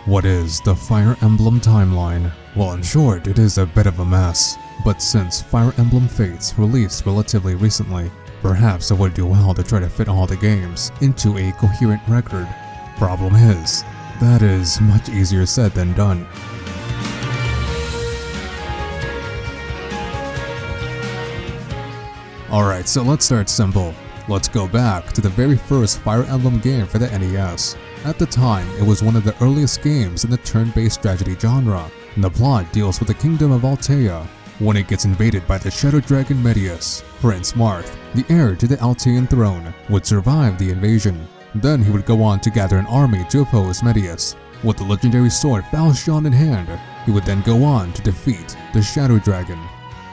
What is the Fire Emblem timeline? Well, in short, it is a bit of a mess. But since Fire Emblem Fates released relatively recently, perhaps it would do well to try to fit all the games into a coherent record. Problem is, that is much easier said than done. Alright, so let's start simple. Let's go back to the very first Fire Emblem game for the NES. At the time, it was one of the earliest games in the turn-based strategy genre. The plot deals with the kingdom of Altea, when it gets invaded by the Shadow Dragon Medius. Prince Marth, the heir to the Altean throne, would survive the invasion. Then he would go on to gather an army to oppose Medius. With the legendary sword Falchion in hand, he would then go on to defeat the Shadow Dragon.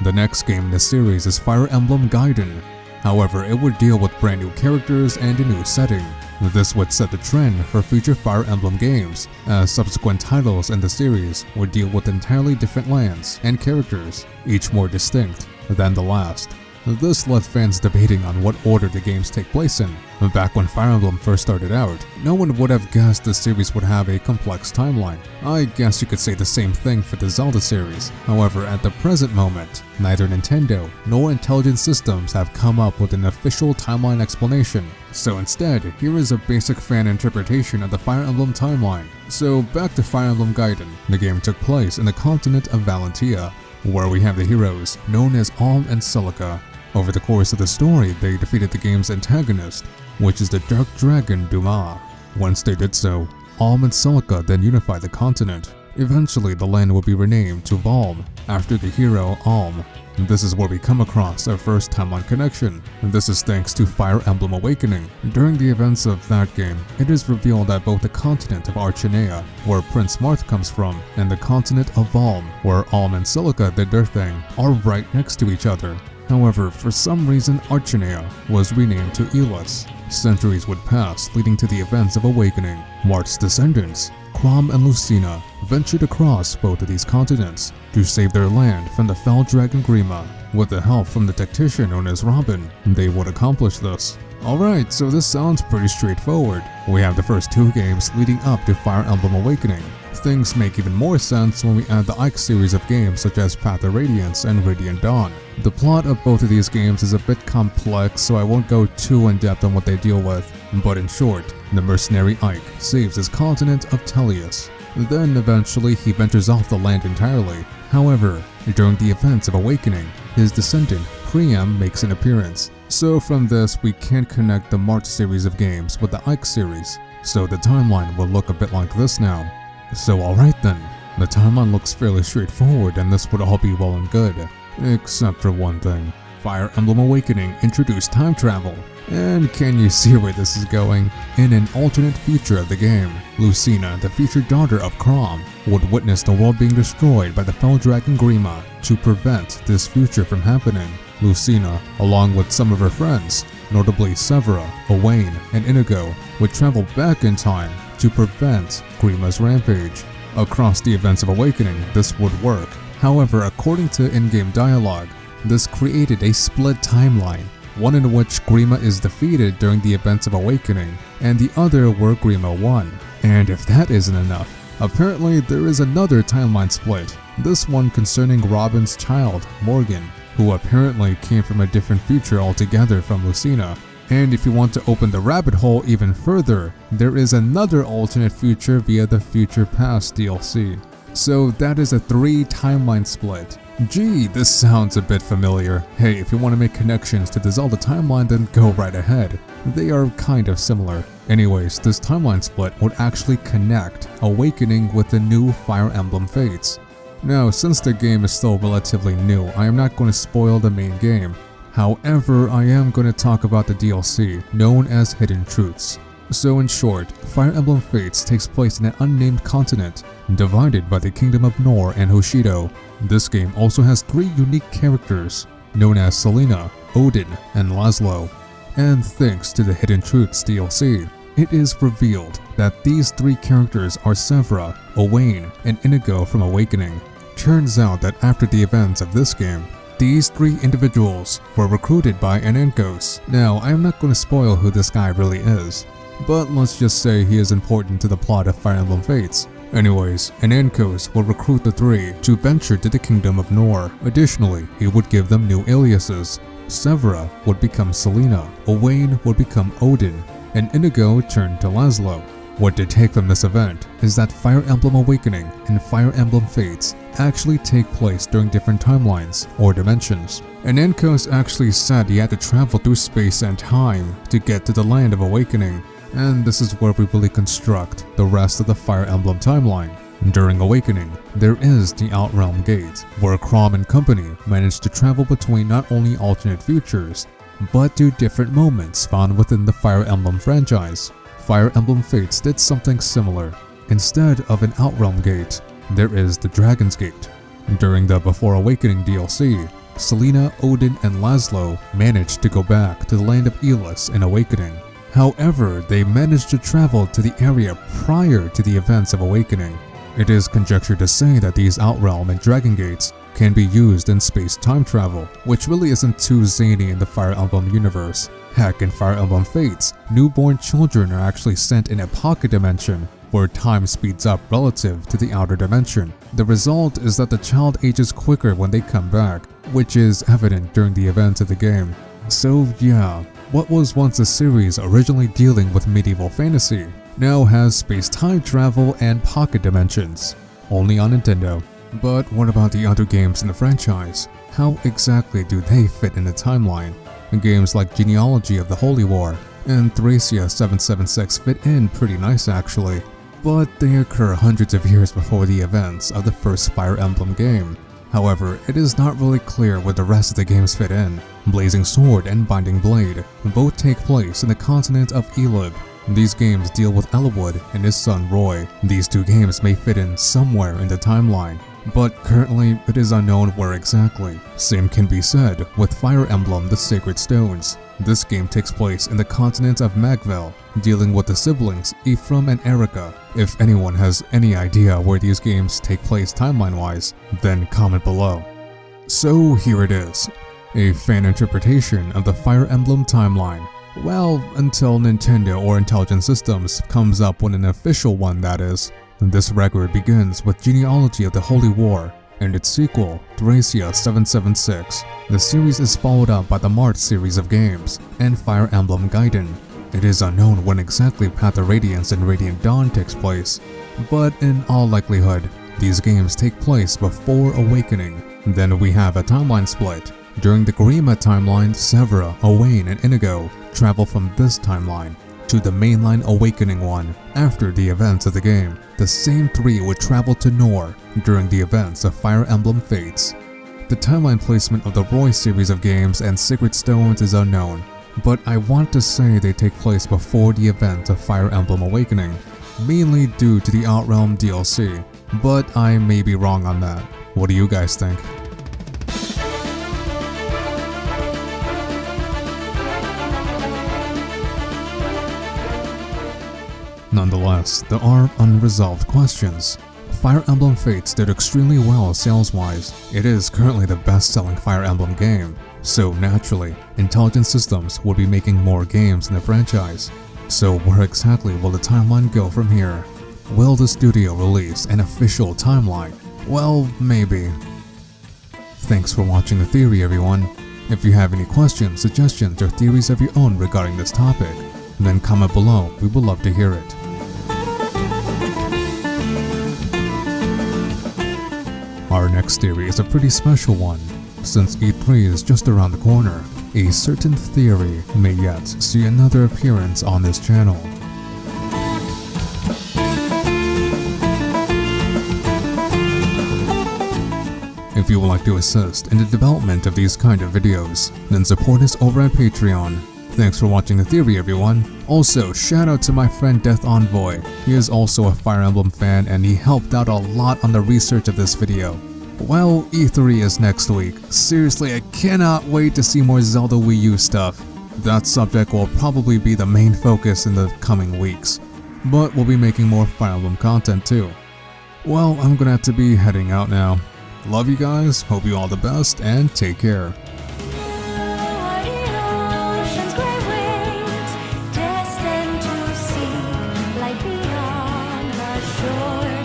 The next game in the series is Fire Emblem Gaiden. However, it would deal with brand new characters and a new setting. This would set the trend for future Fire Emblem games, as subsequent titles in the series would deal with entirely different lands and characters, each more distinct than the last. This left fans debating on what order the games take place in. Back when Fire Emblem first started out, no one would have guessed the series would have a complex timeline. I guess you could say the same thing for the Zelda series. However, at the present moment, neither Nintendo nor Intelligent Systems have come up with an official timeline explanation. So instead, here is a basic fan interpretation of the Fire Emblem timeline. So back to Fire Emblem Gaiden. The game took place in the continent of Valentia, where we have the heroes known as Alm and Celica. Over the course of the story, they defeated the game's antagonist, which is the Dark Dragon Duma. Once they did so, Alm and Celica then unified the continent. Eventually, the land will be renamed to Valm, after the hero Alm. This is where we come across our first timeline connection. This is thanks to Fire Emblem Awakening. During the events of that game, it is revealed that both the continent of Archinea, where Prince Marth comes from, and the continent of Valm, where Alm and Celica did their thing, are right next to each other. However, for some reason, Archinea was renamed to Elis. Centuries would pass, leading to the events of Awakening. Marth's descendants, Chrom and Lucina, ventured across both of these continents to save their land from the fell dragon Grima. With the help from the tactician known as Robin, they would accomplish this. Alright, so this sounds pretty straightforward. We have the first two games leading up to Fire Emblem Awakening. Things make even more sense when we add the Ike series of games such as Path of Radiance and Radiant Dawn. The plot of both of these games is a bit complex, so I won't go too in depth on what they deal with, but in short, the mercenary Ike saves his continent of Tellius. Then eventually he ventures off the land entirely. However, during the events of Awakening, his descendant Priam makes an appearance. So from this, we can connect the March series of games with the Ike series, so the timeline will look a bit like this now. So alright then, the timeline looks fairly straightforward and this would all be well and good, except for one thing. Fire Emblem Awakening introduced time travel. And can you see where this is going? In an alternate future of the game, Lucina, the future daughter of Chrom, would witness the world being destroyed by the fell dragon Grima. To prevent this future from happening, Lucina, along with some of her friends, notably Severa, Owain, and Inigo, would travel back in time to prevent Grima's rampage. Across the events of Awakening, this would work. However, according to in-game dialogue, this created a split timeline, one in which Grima is defeated during the events of Awakening, and the other where Grima won. And if that isn't enough, apparently there is another timeline split, this one concerning Robin's child, Morgan, who apparently came from a different future altogether from Lucina. And if you want to open the rabbit hole even further, there is another alternate future via the Future Past DLC. So that is a 3-timeline split. Gee, this sounds a bit familiar. Hey, if you want to make connections to the Zelda timeline, then go right ahead. They are kind of similar. Anyways, this timeline split would actually connect Awakening with the new Fire Emblem Fates. Now, since the game is still relatively new, I am not going to spoil the main game. However, I am going to talk about the DLC, known as Hidden Truths. So in short, Fire Emblem Fates takes place in an unnamed continent, divided by the Kingdom of Nor and Hoshido. This game also has 3 unique characters, known as Selena, Odin, and Laszlo. And thanks to the Hidden Truths DLC, it is revealed that these 3 characters are Severa, Owain, and Inigo from Awakening. Turns out that after the events of this game, these 3 individuals were recruited by Anankos. Now, I am not going to spoil who this guy really is, but let's just say he is important to the plot of Fire Emblem Fates. Anyways, Anankos will recruit the three to venture to the kingdom of Nor. Additionally, he would give them new aliases. Severa would become Selena, Owain would become Odin, and Inigo turned to Laszlo. What to take from this event is that Fire Emblem Awakening and Fire Emblem Fates actually take place during different timelines or dimensions. Anankos actually said he had to travel through space and time to get to the Land of Awakening, and this is where we really construct the rest of the Fire Emblem timeline. During Awakening, there is the Outrealm Gate, where Chrom and company manage to travel between not only alternate futures, but to different moments found within the Fire Emblem franchise. Fire Emblem Fates did something similar. Instead of an Outrealm Gate, there is the Dragon's Gate. During the Before Awakening DLC, Selena, Odin, and Laszlo managed to go back to the land of Elis in Awakening. However, they managed to travel to the area prior to the events of Awakening. It is conjectured to say that these Outrealm and Dragon Gates can be used in space time travel, which really isn't too zany in the Fire Emblem universe. Heck, in Fire Emblem Fates, newborn children are actually sent in a pocket dimension where time speeds up relative to the outer dimension. The result is that the child ages quicker when they come back, which is evident during the events of the game. So yeah, what was once a series originally dealing with medieval fantasy now has space-time travel and pocket dimensions, only on Nintendo. But what about the other games in the franchise? How exactly do they fit in the timeline? Games like Genealogy of the Holy War and Thracia 776 fit in pretty nice actually, but they occur hundreds of years before the events of the first Fire Emblem game. However, it is not really clear where the rest of the games fit in. Blazing Sword and Binding Blade both take place in the continent of Elib. These games deal with Eliwood and his son Roy. These two games may fit in somewhere in the timeline, but currently it is unknown where exactly. Same can be said with Fire Emblem The Sacred Stones. This game takes place in the continent of Magvel, dealing with the siblings Ephraim and Erica. If anyone has any idea where these games take place timeline-wise, then comment below. So here it is, a fan interpretation of the Fire Emblem timeline. Well, until Nintendo or Intelligent Systems comes up with an official one, that is. This record begins with Genealogy of the Holy War and its sequel, Thracia 776. The series is followed up by the Mart series of games and Fire Emblem Gaiden. It is unknown when exactly Path of Radiance and Radiant Dawn takes place, but in all likelihood, these games take place before Awakening. Then we have a timeline split. During the Grima timeline, Severa, Owain, and Inigo travel from this timeline to the mainline Awakening one after the events of the game. The same three would travel to Nor during the events of Fire Emblem Fates. The timeline placement of the Roy series of games and Sacred Stones is unknown, but I want to say they take place before the event of Fire Emblem Awakening, mainly due to the Outrealm DLC, but I may be wrong on that. What do you guys think? Nonetheless, there are unresolved questions. Fire Emblem Fates did extremely well sales-wise. It is currently the best-selling Fire Emblem game, so naturally, Intelligent Systems will be making more games in the franchise. So where exactly will the timeline go from here? Will the studio release an official timeline? Well, maybe. Thanks for watching The Theory, everyone. If you have any questions, suggestions, or theories of your own regarding this topic, then comment below. We would love to hear it. Our next theory is a pretty special one. Since E3 is just around the corner, a certain theory may yet see another appearance on this channel. If you would like to assist in the development of these kind of videos, then support us over at Patreon. Thanks for watching The Theory, everyone. Also, shout out to my friend Death Envoy. He is also a Fire Emblem fan and he helped out a lot on the research of this video. Well, E3 is next week. Seriously, I cannot wait to see more Zelda Wii U stuff. That subject will probably be the main focus in the coming weeks. But we'll be making more Fire Emblem content too. Well, I'm gonna have to be heading out now. Love you guys, hope you all the best, and take care. Destined to see light beyond the shore.